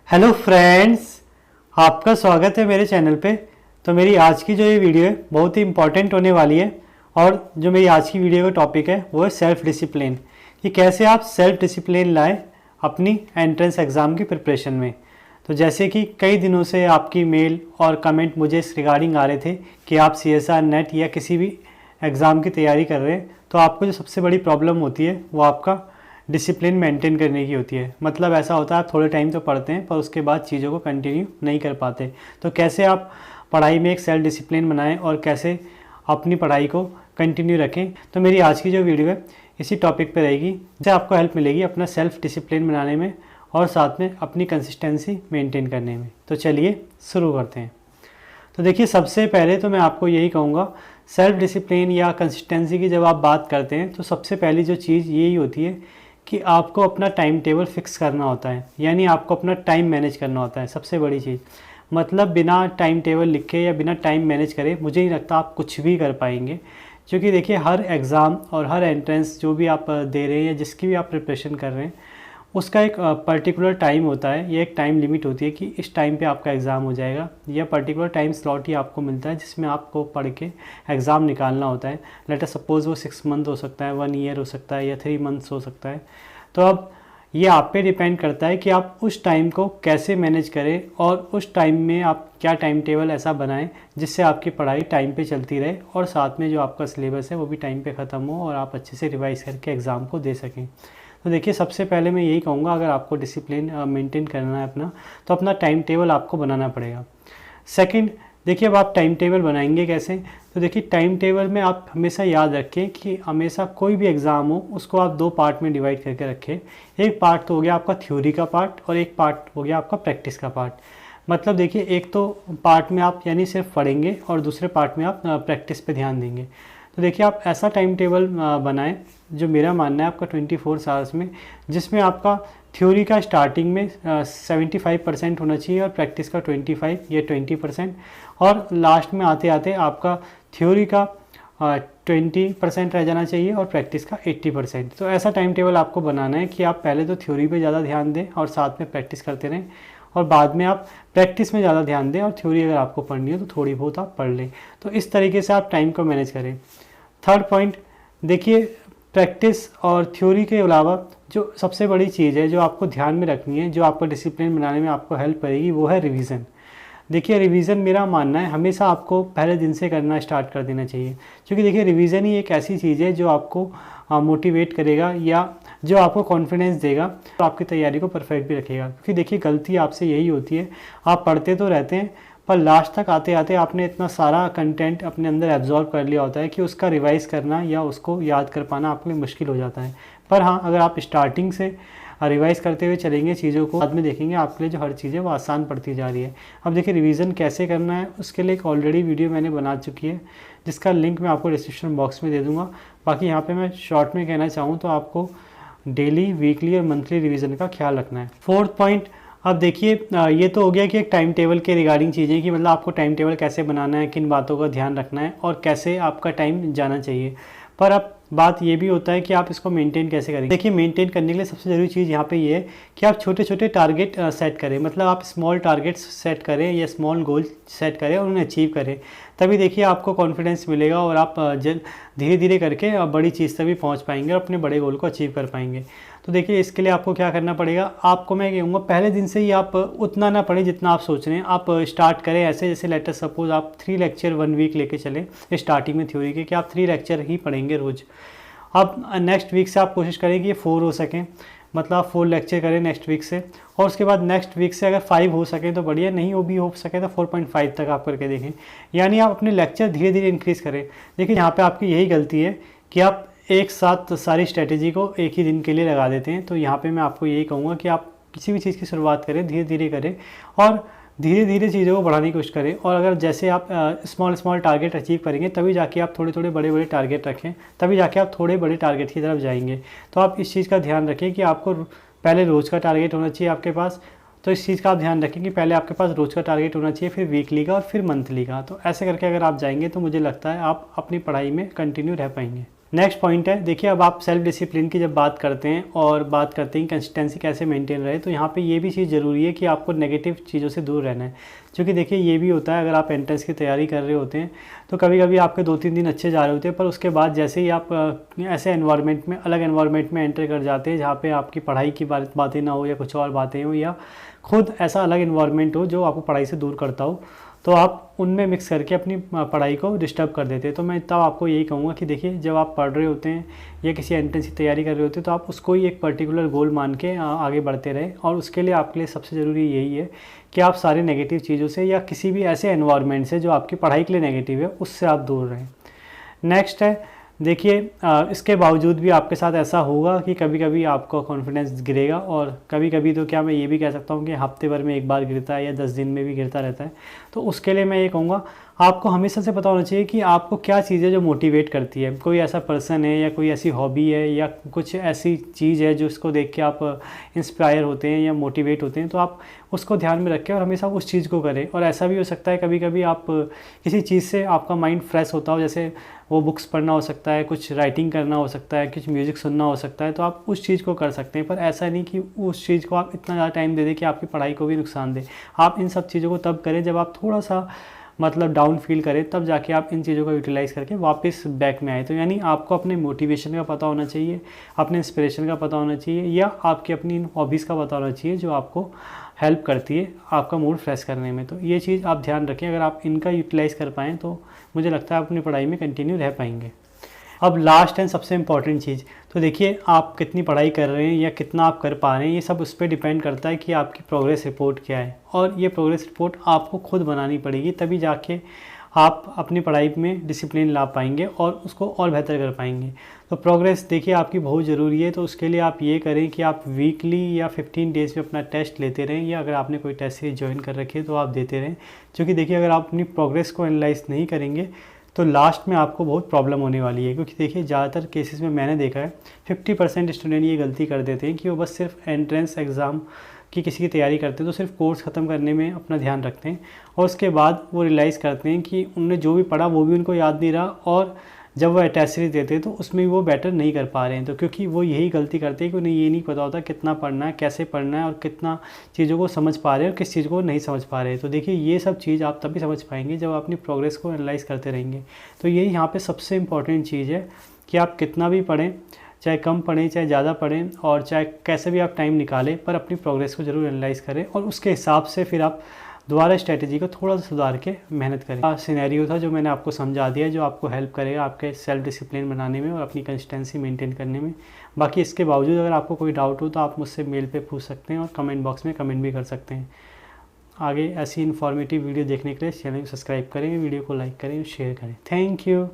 Hello friends, आपका स्वागत है मेरे चैनल पे। तो मेरी आज की जो ये वीडियो है बहुत ही इम्पॉर्टेंट होने वाली है। और जो मेरी आज की वीडियो का टॉपिक है वो है सेल्फ डिसिप्लिन, कि कैसे आप सेल्फ डिसिप्लिन लाएं अपनी एंट्रेंस एग्ज़ाम की प्रिपरेशन में। तो जैसे कि कई दिनों से आपकी मेल और कमेंट मुझे इस रिगार्डिंग आ रहे थे कि आप CSR नेट या किसी भी एग्ज़ाम की तैयारी कर रहे हैं, तो आपको जो सबसे बड़ी प्रॉब्लम होती है वो आपका डिसिप्लिन मेंटेन करने की होती है। मतलब ऐसा होता है आप थोड़े टाइम तो पढ़ते हैं पर उसके बाद चीज़ों को कंटिन्यू नहीं कर पाते। तो कैसे आप पढ़ाई में एक सेल्फ डिसिप्लिन बनाएं और कैसे अपनी पढ़ाई को कंटिन्यू रखें, तो मेरी आज की जो वीडियो है इसी टॉपिक पे रहेगी, जिससे आपको हेल्प मिलेगी अपना सेल्फ डिसिप्लिन बनाने में और साथ में अपनी कंसिस्टेंसी मेंटेन करने में। तो चलिए शुरू करते हैं। तो देखिए, सबसे पहले तो मैं आपको यही कहूँगा, सेल्फ डिसिप्लिन या कंसिस्टेंसी की जब आप बात करते हैं तो सबसे पहली जो चीज़ यही होती है कि आपको अपना टाइम टेबल फिक्स करना होता है, यानी आपको अपना टाइम मैनेज करना होता है। सबसे बड़ी चीज़, मतलब बिना टाइम टेबल लिखे या बिना टाइम मैनेज करे मुझे नहीं लगता आप कुछ भी कर पाएंगे। क्योंकि देखिए, हर एग्ज़ाम और हर एंट्रेंस जो भी आप दे रहे हैं या जिसकी भी आप प्रिपरेशन कर रहे हैं, उसका एक पर्टिकुलर टाइम होता है या एक टाइम लिमिट होती है कि इस टाइम पे आपका एग्ज़ाम हो जाएगा, या पर्टिकुलर टाइम स्लॉट ही आपको मिलता है जिसमें आपको पढ़ के एग्ज़ाम निकालना होता है। लेट अस सपोज़ वो 6 मंथ हो सकता है, 1 ईयर हो सकता है या 3 मंथ्स हो सकता है। तो अब ये आप पे डिपेंड करता है कि आप उस टाइम को कैसे मैनेज करें और उस टाइम में आप क्या टाइम टेबल ऐसा बनाएं जिससे आपकी पढ़ाई टाइम पे चलती रहे और साथ में जो आपका सिलेबस है वो भी टाइम पे ख़त्म हो और आप अच्छे से रिवाइज़ करके एग्ज़ाम को दे सकें। तो देखिए, सबसे पहले मैं यही कहूँगा, अगर आपको डिसिप्लिन मेंटेन करना है अपना, तो अपना टाइम टेबल आपको बनाना पड़ेगा। सेकंड, देखिए, अब आप टाइम टेबल बनाएंगे कैसे? तो देखिए, टाइम टेबल में आप हमेशा याद रखें कि हमेशा कोई भी एग्ज़ाम हो उसको आप 2 पार्ट में डिवाइड करके रखें। एक पार्ट तो हो गया आपका थ्योरी का पार्ट और एक पार्ट हो गया आपका प्रैक्टिस का पार्ट। मतलब देखिए, एक तो पार्ट में आप यानी सिर्फ पढ़ेंगे और दूसरे पार्ट में आप प्रैक्टिस पे ध्यान देंगे। तो देखिए, आप ऐसा टाइम टेबल बनाएं जो मेरा मानना है आपका 24 आवर्स में, जिसमें आपका थ्योरी का स्टार्टिंग में 75% होना चाहिए और प्रैक्टिस का 25 या 20%, और लास्ट में आते आते आपका थ्योरी का 20% रह जाना चाहिए और प्रैक्टिस का 80%। तो ऐसा टाइम टेबल आपको बनाना है कि आप पहले तो थ्योरी पे ज़्यादा ध्यान दें और साथ में प्रैक्टिस करते रहें, और बाद में आप प्रैक्टिस में ज़्यादा ध्यान दें और थ्योरी अगर आपको पढ़नी है तो थोड़ी बहुत आप पढ़ लें। तो इस तरीके से आप टाइम को मैनेज करें। थर्ड पॉइंट, देखिए, प्रैक्टिस और थ्योरी के अलावा जो सबसे बड़ी चीज़ है जो आपको ध्यान में रखनी है, जो आपको डिसिप्लिन बनाने में आपको हेल्प करेगी, वो है रिवीजन। देखिए, रिवीजन मेरा मानना है हमेशा आपको पहले दिन से करना स्टार्ट कर देना चाहिए, क्योंकि देखिए, रिवीजन ही एक ऐसी चीज़ है जो आपको मोटिवेट करेगा या जो आपको कॉन्फिडेंस देगा, तो आपकी तैयारी को परफेक्ट भी रखेगा। क्योंकि देखिए, गलती आपसे यही होती है, आप पढ़ते तो रहते हैं पर लास्ट तक आते आते आपने इतना सारा कंटेंट अपने अंदर एब्जॉर्व कर लिया होता है कि उसका रिवाइज़ करना या उसको याद कर पाना आपके लिए मुश्किल हो जाता है। पर हाँ, अगर आप स्टार्टिंग से रिवाइज़ करते हुए चलेंगे चीज़ों को, बाद में देखेंगे आपके लिए जो हर चीज़ है वो आसान पड़ती जा रही है। अब देखिए, रिवीजन कैसे करना है उसके लिए एक ऑलरेडी वीडियो मैंने बना चुकी है, जिसका लिंक मैं आपको डिस्क्रिप्शन बॉक्स में दे दूँगा। बाकी यहाँ पर मैं शॉर्ट में कहना चाहूँ तो आपको डेली, वीकली और मंथली रिवीजन का ख्याल रखना है। फोर्थ पॉइंट, अब देखिए, ये तो हो गया कि एक टाइम टेबल के रिगार्डिंग चीज़ें, कि मतलब आपको टाइम टेबल कैसे बनाना है, किन बातों का ध्यान रखना है और कैसे आपका टाइम जाना चाहिए। पर अब बात ये भी होता है कि आप इसको मेंटेन कैसे करेंगे। देखिए, मेंटेन करने के लिए सबसे ज़रूरी चीज़ यहाँ पे ये है कि आप छोटे छोटे टारगेट सेट करें। मतलब आप स्मॉल टारगेट्स सेट करें या स्मॉल गोल सेट करें और उन्हें अचीव करें। तभी देखिए आपको कॉन्फिडेंस मिलेगा और आप धीरे धीरे करके बड़ी चीज़ तक भी पहुँच पाएंगे और अपने बड़े गोल को अचीव कर पाएंगे। तो देखिए, इसके लिए आपको क्या करना पड़ेगा, आपको मैं कहूँगा पहले दिन से ही आप उतना ना पढ़ें जितना आप सोच रहे हैं। आप स्टार्ट करें ऐसे, जैसे लेट अस सपोज आप 3 लेक्चर 1 वीक लेके चलें स्टार्टिंग में थ्योरी के, कि आप 3 लेक्चर ही पढ़ेंगे रोज़। अब नेक्स्ट वीक से आप कोशिश करें कि ये 4 हो सकें, मतलब आप 4 लेक्चर करें नेक्स्ट वीक से, और उसके बाद नेक्स्ट वीक से अगर 5 हो सकें तो बढ़िया, नहीं वो भी हो सके तो 4.5 तक आप करके देखें। यानी आप अपने लेक्चर धीरे धीरे इंक्रीज़ करें। देखिए, यहाँ पे आपकी यही गलती है कि आप एक साथ सारी स्ट्रेटेजी को एक ही दिन के लिए लगा देते हैं। तो यहाँ पे मैं आपको यही कहूँगा कि आप किसी भी चीज़ की शुरुआत करें, धीरे धीरे करें और धीरे धीरे चीज़ों को बढ़ाने की कोशिश करें। और अगर जैसे आप स्मॉल टारगेट अचीव करेंगे, तभी जाके आप थोड़े थोड़े बड़े बड़े टारगेट रखें, तभी जाके आप थोड़े बड़े टारगेट की तरफ जाएंगे। तो आप इस चीज़ का ध्यान रखें कि आपको पहले रोज़ का टारगेट होना चाहिए आपके पास। तो इस चीज़ का आप ध्यान रखें कि पहले आपके पास रोज़ का टारगेट होना चाहिए, फिर वीकली का और फिर मंथली का। तो ऐसे करके अगर आप जाएंगे तो मुझे लगता है आप अपनी पढ़ाई में कंटिन्यू रह पाएंगे। नेक्स्ट पॉइंट है, देखिए अब आप सेल्फ डिसिप्लिन की जब बात करते हैं और बात करते हैं कंसिस्टेंसी कैसे मेंटेन रहे, तो यहाँ पे ये भी चीज़ ज़रूरी है कि आपको नेगेटिव चीज़ों से दूर रहना है। क्योंकि देखिए ये भी होता है, अगर आप एंट्रेंस की तैयारी कर रहे होते हैं तो कभी कभी आपके 2-3 दिन अच्छे जा रहे होते हैं, पर उसके बाद जैसे ही आप ऐसे एनवायरनमेंट में, अलग एनवायरनमेंट में एंटर कर जाते हैं जहाँ पर आपकी पढ़ाई की बातें ना हो या कुछ और बातें हो, या खुद ऐसा अलग एनवायरनमेंट हो जो आपको पढ़ाई से दूर करता हो, तो आप उनमें मिक्स करके अपनी पढ़ाई को डिस्टर्ब कर देते हैं। तो मैं तब आपको यही कहूँगा कि देखिए जब आप पढ़ रहे होते हैं या किसी एंट्रेंस की तैयारी कर रहे होते हैं तो आप उसको ही एक पर्टिकुलर गोल मान के आगे बढ़ते रहें, और उसके लिए आपके लिए सबसे ज़रूरी यही है कि आप सारी नेगेटिव चीज़ों से या किसी भी ऐसे एनवायरनमेंट से जो आपकी पढ़ाई के लिए नेगेटिव है उससे आप दूर रहें। नेक्स्ट है, देखिए इसके बावजूद भी आपके साथ ऐसा होगा कि कभी कभी आपका कॉन्फिडेंस गिरेगा, और कभी कभी तो क्या मैं ये भी कह सकता हूँ कि हफ्ते भर में एक बार गिरता है या 10 दिन में भी गिरता रहता है। तो उसके लिए मैं ये कहूँगा, आपको हमेशा से पता होना चाहिए कि आपको क्या चीज़ है जो मोटिवेट करती है। कोई ऐसा पर्सन है या कोई ऐसी हॉबी है या कुछ ऐसी चीज़ है जो उसको देख के आप इंस्पायर होते हैं या मोटिवेट होते हैं, तो आप उसको ध्यान में रखें और हमेशा उस चीज़ को करें। और ऐसा भी हो सकता है कभी कभी आप किसी चीज़ से आपका माइंड फ्रेश होता हो, जैसे वो बुक्स पढ़ना हो सकता है, कुछ राइटिंग करना हो सकता है, कुछ म्यूज़िक सुनना हो सकता है, तो आप उस चीज़ को कर सकते हैं। पर ऐसा नहीं कि उस चीज़ को आप इतना ज़्यादा टाइम दे दें कि आपकी पढ़ाई को भी नुकसान दे। आप इन सब चीज़ों को तब करें जब आप थोड़ा सा मतलब डाउन फील करें, तब जाके आप इन चीज़ों को यूटिलाइज़ करके वापस बैक में आए। तो यानी आपको अपने मोटिवेशन का पता होना चाहिए, अपने इंस्पिरेशन का पता होना चाहिए, या आपकी अपनी हॉबीज़ का पता होना चाहिए जो आपको हेल्प करती है आपका मूड फ्रेश करने में। तो ये चीज़ आप ध्यान रखें, अगर आप इनका यूटिलाइज़ कर पाएँ तो मुझे लगता है आप अपनी पढ़ाई में कंटिन्यू रह पाएंगे। अब लास्ट एंड सबसे इम्पॉर्टेंट चीज़, तो देखिए आप कितनी पढ़ाई कर रहे हैं या कितना आप कर पा रहे हैं, ये सब उस पर डिपेंड करता है कि आपकी प्रोग्रेस रिपोर्ट क्या है। और ये प्रोग्रेस रिपोर्ट आपको खुद बनानी पड़ेगी, तभी जाके आप अपनी पढ़ाई में डिसिप्लिन ला पाएंगे और उसको और बेहतर कर पाएंगे। तो प्रोग्रेस देखिए आपकी बहुत ज़रूरी है। तो उसके लिए आप ये करें कि आप वीकली या 15 डेज़ में अपना टेस्ट लेते रहें, या अगर आपने कोई टेस्ट सीरीज ज्वाइन कर रखी है तो आप देते रहें। क्योंकि देखिए अगर आप अपनी प्रोग्रेस को एनालाइज नहीं करेंगे तो लास्ट में आपको बहुत प्रॉब्लम होने वाली है। क्योंकि देखिए ज़्यादातर केसेस में मैंने देखा है 50% स्टूडेंट ये गलती कर देते हैं कि वो बस सिर्फ एंट्रेंस एग्ज़ाम की किसी की तैयारी करते हैं तो सिर्फ कोर्स ख़त्म करने में अपना ध्यान रखते हैं, और उसके बाद वो रियलाइज़ करते हैं कि उन्होंने जो भी पढ़ा वो भी उनको याद नहीं रहा, और जब वो टेस्ट सीरीज देते हैं तो उसमें वो बेटर नहीं कर पा रहे हैं। तो क्योंकि वो यही गलती करते हैं कि उन्हें ये नहीं पता होता कितना पढ़ना है, कैसे पढ़ना है, और कितना चीज़ों को समझ पा रहे हैं और किस चीज़ को नहीं समझ पा रहे हैं। तो देखिए ये सब चीज़ आप तभी समझ पाएंगे जब आप अपनी प्रोग्रेस को एनालाइज करते रहेंगे। तो यही यहाँ पे सबसे इम्पॉर्टेंट चीज़ है कि आप कितना भी पढ़ें, चाहे कम पढ़ें चाहे ज़्यादा पढ़ें, और चाहे कैसे भी आप टाइम निकालें, पर अपनी प्रोग्रेस को ज़रूर एनालाइज करें और उसके हिसाब से फिर आप दोबारा स्ट्रेटेजी को थोड़ा सा सुधार के मेहनत करें। सिनेरियो था जो मैंने आपको समझा दिया, जो आपको हेल्प करेगा आपके सेल्फ डिसिप्लिन बनाने में और अपनी कंसिस्टेंसी मेंटेन करने में। बाकी इसके बावजूद अगर आपको कोई डाउट हो तो आप मुझसे मेल पे पूछ सकते हैं और कमेंट बॉक्स में कमेंट भी कर सकते हैं। आगे ऐसी इन्फॉर्मेटिव वीडियो देखने के लिए चैनल को सब्सक्राइब करें, वीडियो को लाइक करें, शेयर करें। Thank you.